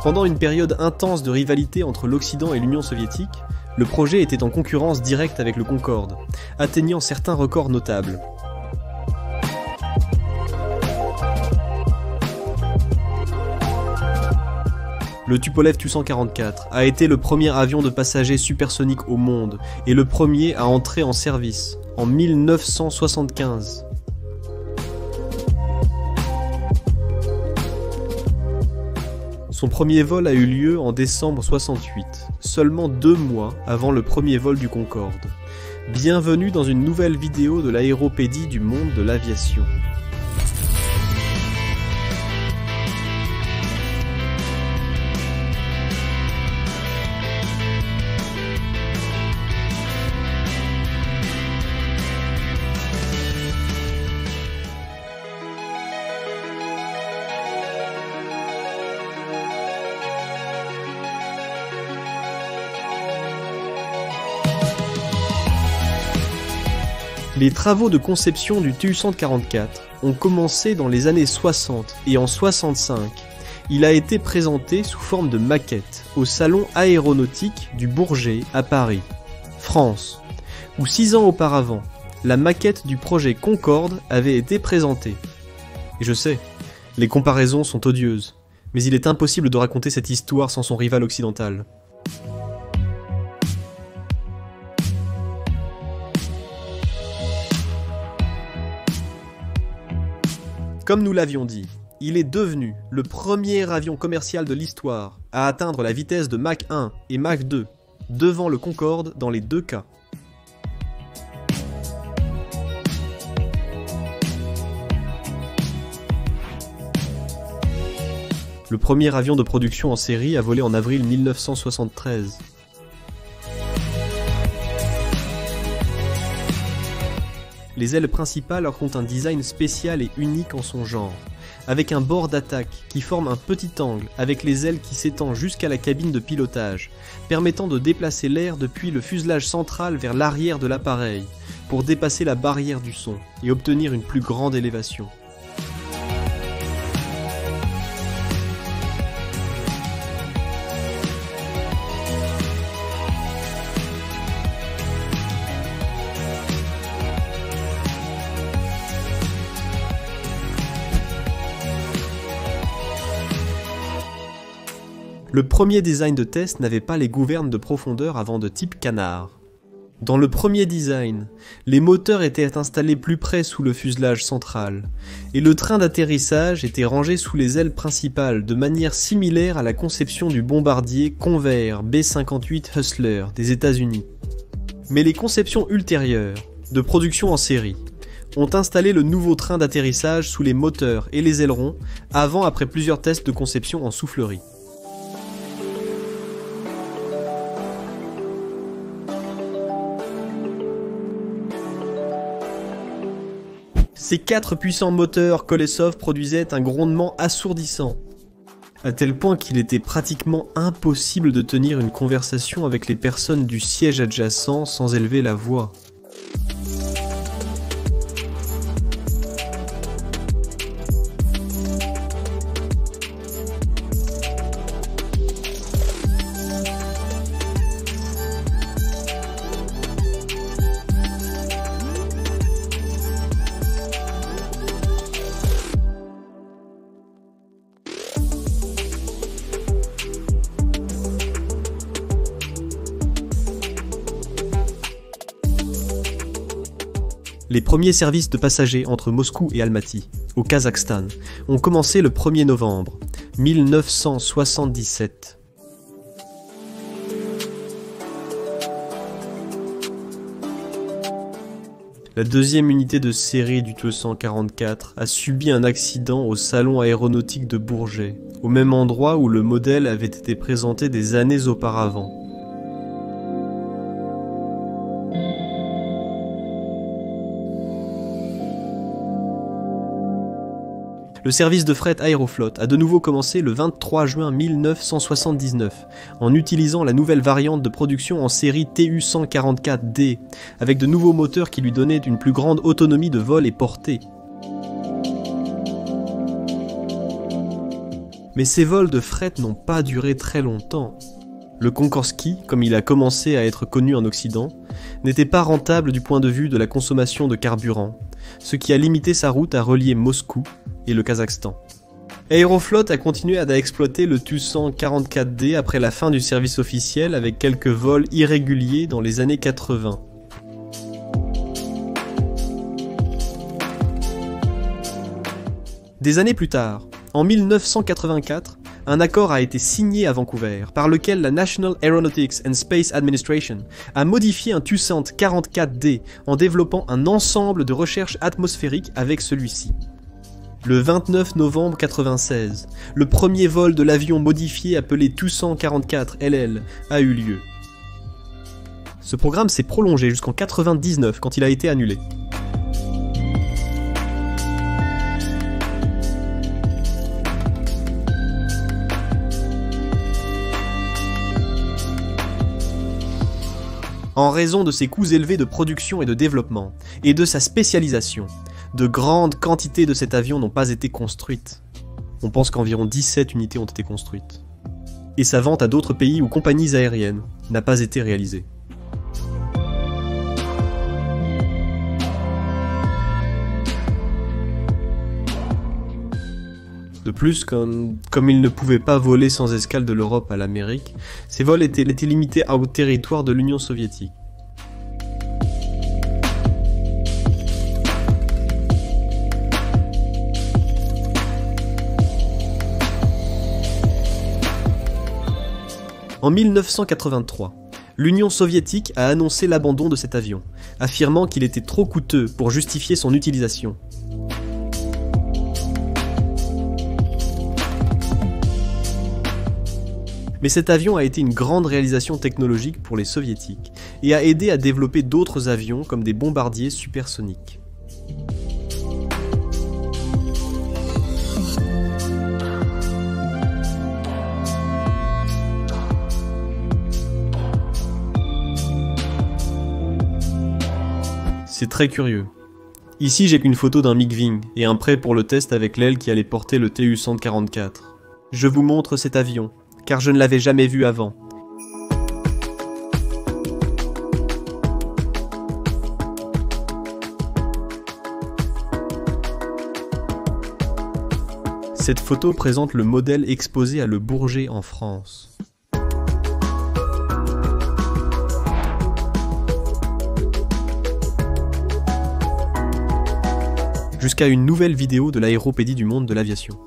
Pendant une période intense de rivalité entre l'Occident et l'Union soviétique, le projet était en concurrence directe avec le Concorde, atteignant certains records notables. Le Tupolev Tu-144 a été le premier avion de passagers supersonique au monde et le premier à entrer en service, en 1975. Son premier vol a eu lieu en décembre 68, seulement 2 mois avant le premier vol du Concorde. Bienvenue dans une nouvelle vidéo de l'aéropédie du monde de l'aviation. Les travaux de conception du Tu-144 ont commencé dans les années 60 et en 65, il a été présenté sous forme de maquette au salon aéronautique du Bourget à Paris, France, où 6 ans auparavant, la maquette du projet Concorde avait été présentée. Et je sais, les comparaisons sont odieuses, mais il est impossible de raconter cette histoire sans son rival occidental. Comme nous l'avions dit, il est devenu le premier avion commercial de l'histoire à atteindre la vitesse de Mach 1 et Mach 2, devant le Concorde dans les 2 cas. Le premier avion de production en série a volé en avril 1973. Les ailes principales ont un design spécial et unique en son genre, avec un bord d'attaque qui forme un petit angle avec les ailes qui s'étend jusqu'à la cabine de pilotage, permettant de déplacer l'air depuis le fuselage central vers l'arrière de l'appareil, pour dépasser la barrière du son et obtenir une plus grande élévation. Le premier design de test n'avait pas les gouvernes de profondeur avant de type canard. Dans le premier design, les moteurs étaient installés plus près sous le fuselage central, et le train d'atterrissage était rangé sous les ailes principales de manière similaire à la conception du bombardier Convair B-58 Hustler des États-Unis. Mais les conceptions ultérieures, de production en série, ont installé le nouveau train d'atterrissage sous les moteurs et les ailerons, après plusieurs tests de conception en soufflerie. Ces 4 puissants moteurs Kolesov produisaient un grondement assourdissant, à tel point qu'il était pratiquement impossible de tenir une conversation avec les personnes du siège adjacent sans élever la voix. Les premiers services de passagers entre Moscou et Almaty, au Kazakhstan, ont commencé le 1er novembre 1977. La deuxième unité de série du Tu-144 a subi un accident au salon aéronautique de Bourget, au même endroit où le modèle avait été présenté des années auparavant. Le service de fret Aeroflot a de nouveau commencé le 23 juin 1979 en utilisant la nouvelle variante de production en série Tu-144D avec de nouveaux moteurs qui lui donnaient une plus grande autonomie de vol et portée. Mais ces vols de fret n'ont pas duré très longtemps. Le Konkorsky, comme il a commencé à être connu en Occident, n'était pas rentable du point de vue de la consommation de carburant, ce qui a limité sa route à relier Moscou et le Kazakhstan. Aeroflot a continué à exploiter le Tu-144D après la fin du service officiel avec quelques vols irréguliers dans les années 80. Des années plus tard, en 1984, un accord a été signé à Vancouver, par lequel la National Aeronautics and Space Administration a modifié un Tu-144D en développant un ensemble de recherches atmosphériques avec celui-ci. Le 29 novembre 1996, le premier vol de l'avion modifié appelé Tu-144LL a eu lieu. Ce programme s'est prolongé jusqu'en 1999 quand il a été annulé. En raison de ses coûts élevés de production et de développement, et de sa spécialisation, de grandes quantités de cet avion n'ont pas été construites. On pense qu'environ 17 unités ont été construites. Et sa vente à d'autres pays ou compagnies aériennes n'a pas été réalisée. De plus, comme il ne pouvait pas voler sans escale de l'Europe à l'Amérique, ses vols étaient limités au territoire de l'Union soviétique. En 1983, l'Union soviétique a annoncé l'abandon de cet avion, affirmant qu'il était trop coûteux pour justifier son utilisation. Mais cet avion a été une grande réalisation technologique pour les soviétiques et a aidé à développer d'autres avions comme des bombardiers supersoniques. C'est très curieux. Ici j'ai qu'une photo d'un MiG-Wing et un prêt pour le test avec l'aile qui allait porter le Tu-144. Je vous montre cet avion, car je ne l'avais jamais vu avant. Cette photo présente le modèle exposé à Le Bourget en France. Jusqu'à une nouvelle vidéo de l'Aéropédie du monde de l'aviation.